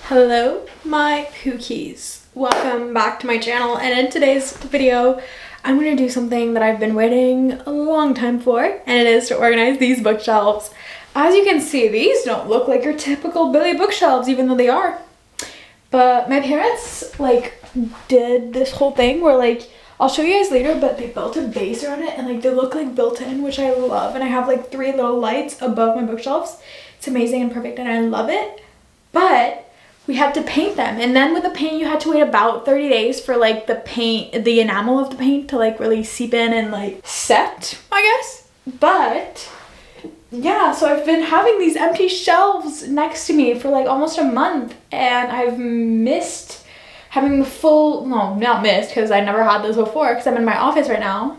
Hello, my Pookies. Welcome back to my channel, and in today's video, I'm going to do something that I've been waiting a long time for, and it is to organize these bookshelves. As you can see, these don't look like your typical Billy bookshelves, even though they are. But my parents, did this whole thing where, I'll show you guys later, but they built a base around it, and, they look, built in, which I love. And I have, 3 little lights above my bookshelves. It's amazing and perfect, and I love it. But we had to paint them, and then with the paint you had to wait about 30 days for the enamel of the paint to really seep in and set, I guess. But yeah, so I've been having these empty shelves next to me for almost a month, and I've missed having the full, no, not missed, because I never had those before, because I'm in my office right now,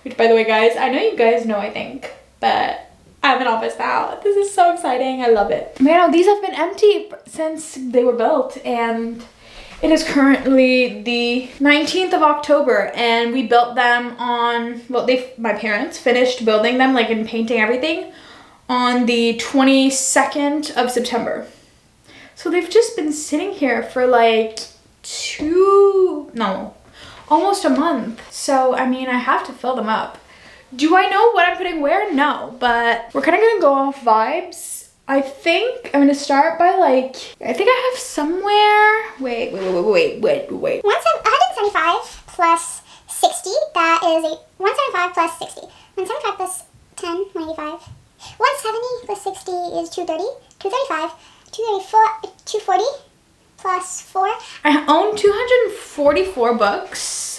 which, by the way, guys, I know you guys know, I think, but I have an office now. This is so exciting. I love it. Man, these have been empty since they were built, and it is currently the 19th of October, and we built them on, well, my parents finished building them, and painting everything, on the 22nd of September. So they've just been sitting here for almost a month. So, I mean, I have to fill them up. Do I know what I'm putting where? No, but we're kind of gonna go off vibes. I think I'm gonna start by I think I have somewhere, wait. 175 plus 60, that is 175 plus 60. 175 plus 10, 185. 170 plus 60 is 230. 235, 234, 240 plus 4. I own 244 books.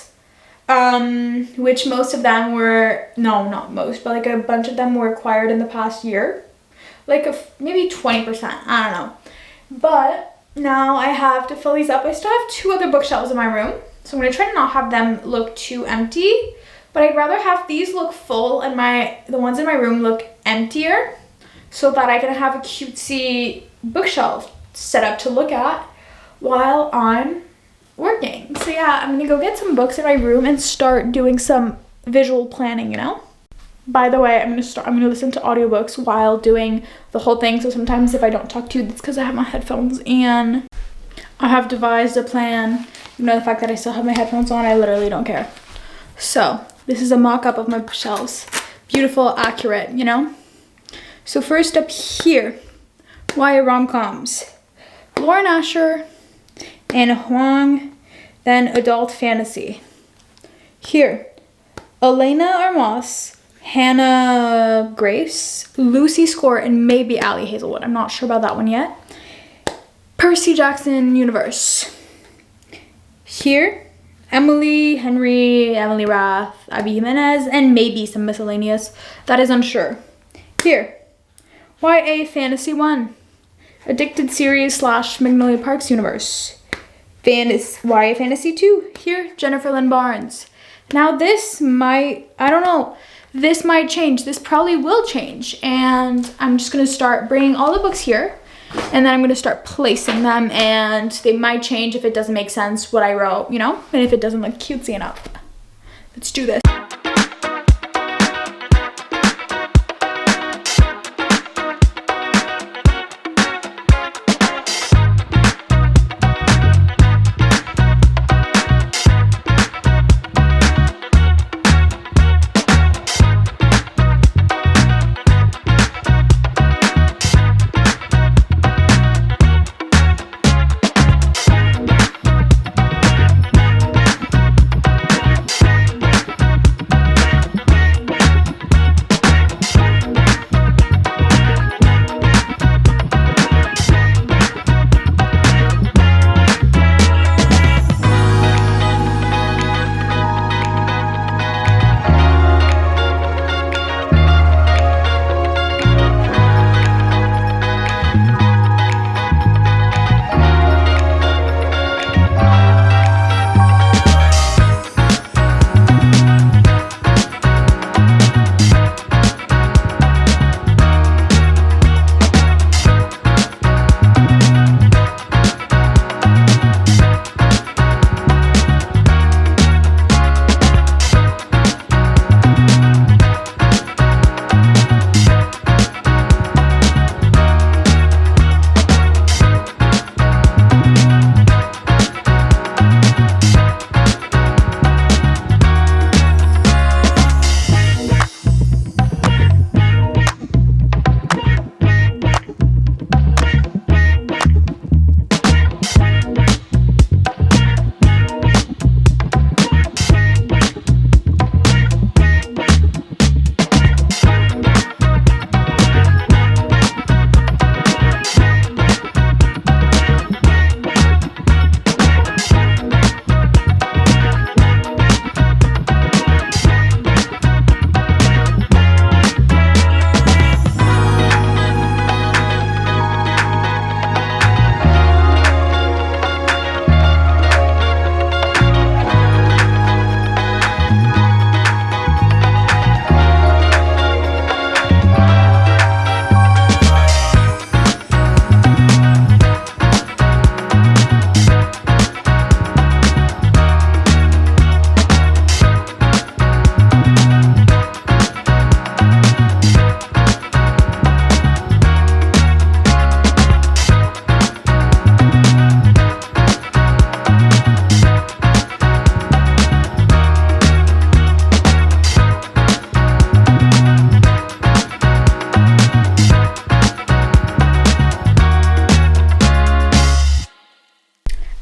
Which most of them were, no, not most, but a bunch of them were acquired in the past year. Maybe 20%, I don't know. But now I have to fill these up. I still have 2 other bookshelves in my room, so I'm going to try to not have them look too empty. But I'd rather have these look full and the ones in my room look emptier, so that I can have a cutesy bookshelf set up to look at while I'm working. So yeah, I'm gonna go get some books in my room and start doing some visual planning, By the way, I'm gonna listen to audiobooks while doing the whole thing. So sometimes if I don't talk to you, it's because I have my headphones, and I have devised a plan. The fact that I still have my headphones on, I literally don't care. So this is a mock-up of my bookshelves. Beautiful, accurate, So first up here, YA rom-coms. Lauren Asher, Anna Huang, then adult fantasy. Here, Elena Armas, Hannah Grace, Lucy Score, and maybe Allie Hazelwood. I'm not sure about that one yet. Percy Jackson universe. Here, Emily Henry, Emily Rath, Abby Jimenez, and maybe some miscellaneous. That is unsure. Here, YA Fantasy 1. Addicted series / Magnolia Parks universe. YA Fantasy 2. Here, Jennifer Lynn Barnes. Now this might, I don't know, this might change. This probably will change. And I'm just going to start bringing all the books here. And then I'm going to start placing them. And they might change if it doesn't make sense what I wrote, And if it doesn't look cutesy enough. Let's do this.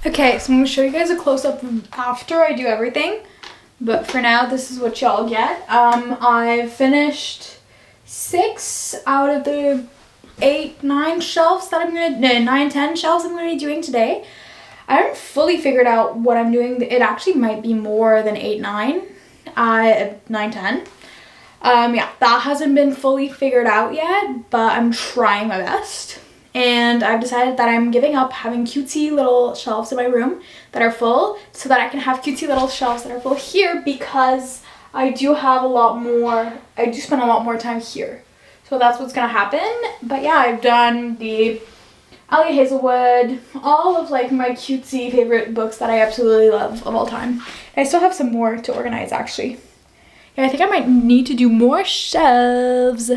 Okay, so I'm gonna show you guys a close-up after I do everything. But for now, this is what y'all get. I've finished 6 out of the 8, 9 shelves that I'm gonna, no, 9, 10 shelves I'm gonna be doing today. I haven't fully figured out what I'm doing. It actually might be more than 8, 9, 9, 10. Yeah, that hasn't been fully figured out yet, but I'm trying my best. And I've decided that I'm giving up having cutesy little shelves in my room that are full so that I can have cutesy little shelves that are full here, because I do have a lot more, I do spend a lot more time here. So that's what's gonna happen. But yeah, I've done the Ali Hazelwood, all of like my cutesy favorite books that I absolutely love of all time. And I still have some more to organize actually. Yeah, I think I might need to do more shelves.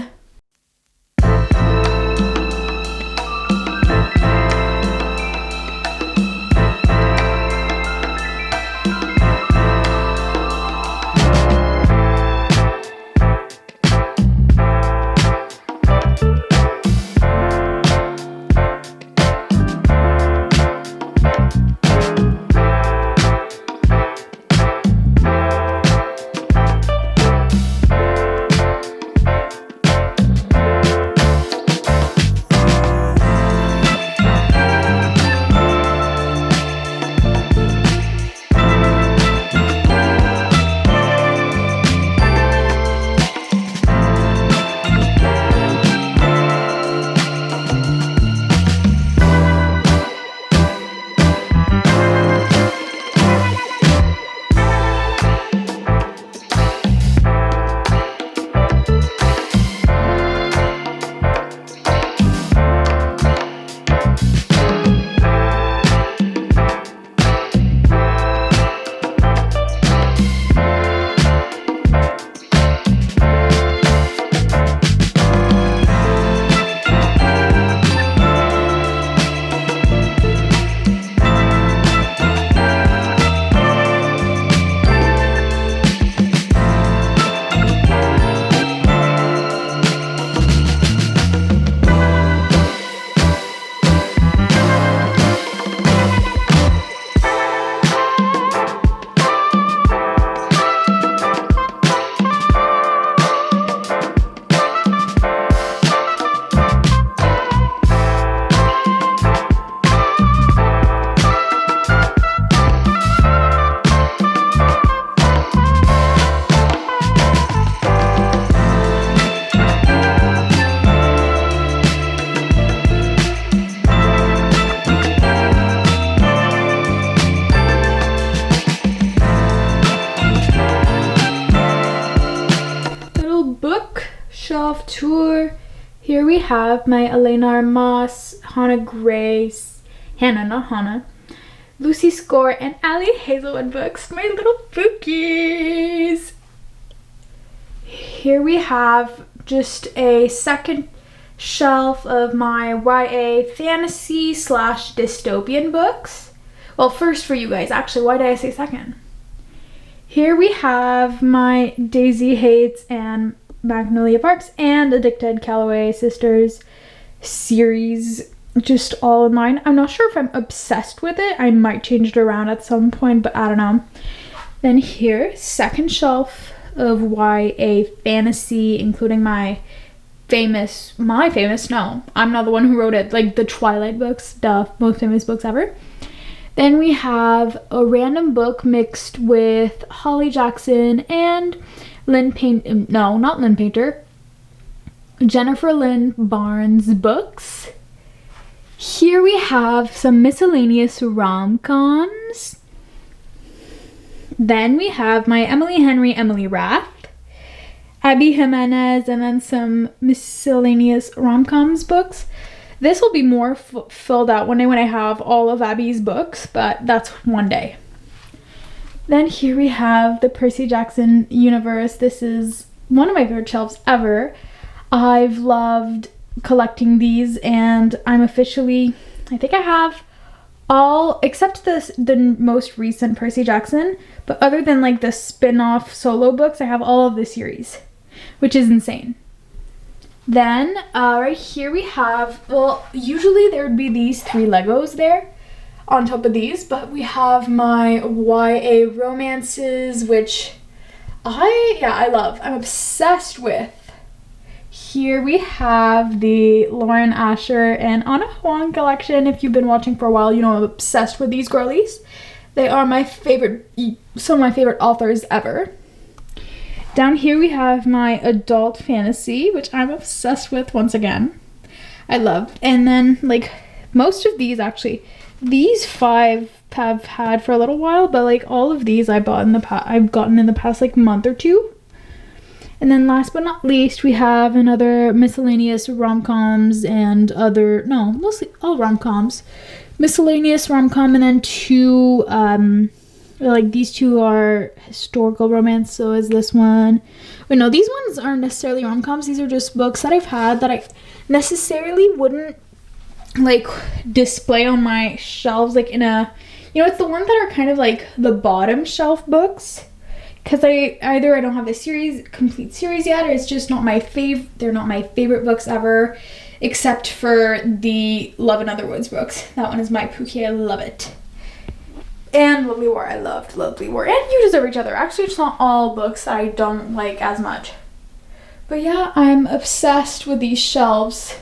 Bookshelf tour. Here we have my Elena Moss, Hannah Grace, Hannah, not Hannah, Lucy Score, and Ali Hazelwood books, my little bookies. Here we have just a second shelf of my YA fantasy / dystopian books. Well, first for you guys, actually, why did I say second? Here we have my Daisy Hates and Magnolia Parks and Addicted Calloway Sisters series, just all in line. I'm not sure if I'm obsessed with it. I might change it around at some point, but I don't know. Then here, second shelf of YA fantasy, including my famous, no, I'm not the one who wrote it, like the Twilight books, the most famous books ever. Then we have a random book mixed with Holly Jackson and Jennifer Lynn Barnes books. Here we have some miscellaneous rom-coms. Then we have my Emily Henry, Emily Rath, Abby Jimenez, and then some miscellaneous rom-coms books. This will be more filled out one day when I have all of Abby's books, but that's one day. Then here we have the Percy Jackson universe. This is one of my favorite shelves ever. I've loved collecting these, and I'm officially, I think I have all except the most recent Percy Jackson, but other than like the spin-off solo books, I have all of the series, which is insane. Then right here we have, well, usually there would be these 3 Legos there. on top of these, but we have my YA romances, which I love. I'm obsessed with. Here we have the Lauren Asher and Anna Huang collection. If you've been watching for a while, you know I'm obsessed with these girlies. They are my favorite, some of my favorite authors ever. Down here we have my adult fantasy, which I'm obsessed with once again. I love. And then like most of these actually, these 5 have had for a little while, but like all of these I've gotten in the past like month or two. And then last but not least, we have another miscellaneous rom-coms and mostly all rom-coms. Miscellaneous rom-com, and then 2, like these 2 are historical romance, so is this one. Wait, no, these ones aren't necessarily rom-coms. These are just books that I've had that I necessarily wouldn't like display on my shelves, like in a, it's the ones that are kind of like the bottom shelf books. Because I don't have the complete series yet, or it's just not my they're not my favorite books ever, except for the Love in Other Woods books. That one is my Pookie, I love it. And Lovely War, I loved Lovely War. And You Deserve Each Other. Actually, it's not all books that I don't like as much. But yeah, I'm obsessed with these shelves.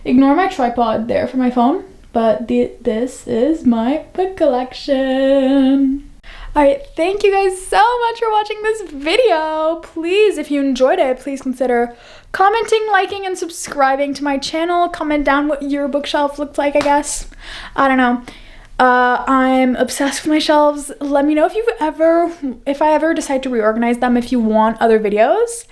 Ignore my tripod there for my phone, but this is my book collection. Alright, thank you guys so much for watching this video. Please, if you enjoyed it, please consider commenting, liking, and subscribing to my channel. Comment down what your bookshelf looks like, I guess. I don't know. I'm obsessed with my shelves. Let me know if I ever decide to reorganize them, if you want other videos.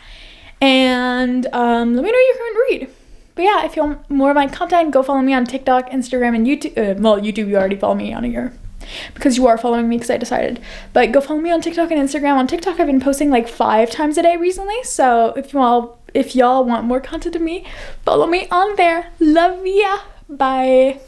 And let me know your current read. But yeah, if you want more of my content, go follow me on TikTok, Instagram, and YouTube. Well, YouTube, you already follow me on here, because you are following me because I decided. But go follow me on TikTok and Instagram. On TikTok, I've been posting like 5 times a day recently. So if y'all want more content of me, follow me on there. Love ya. Bye.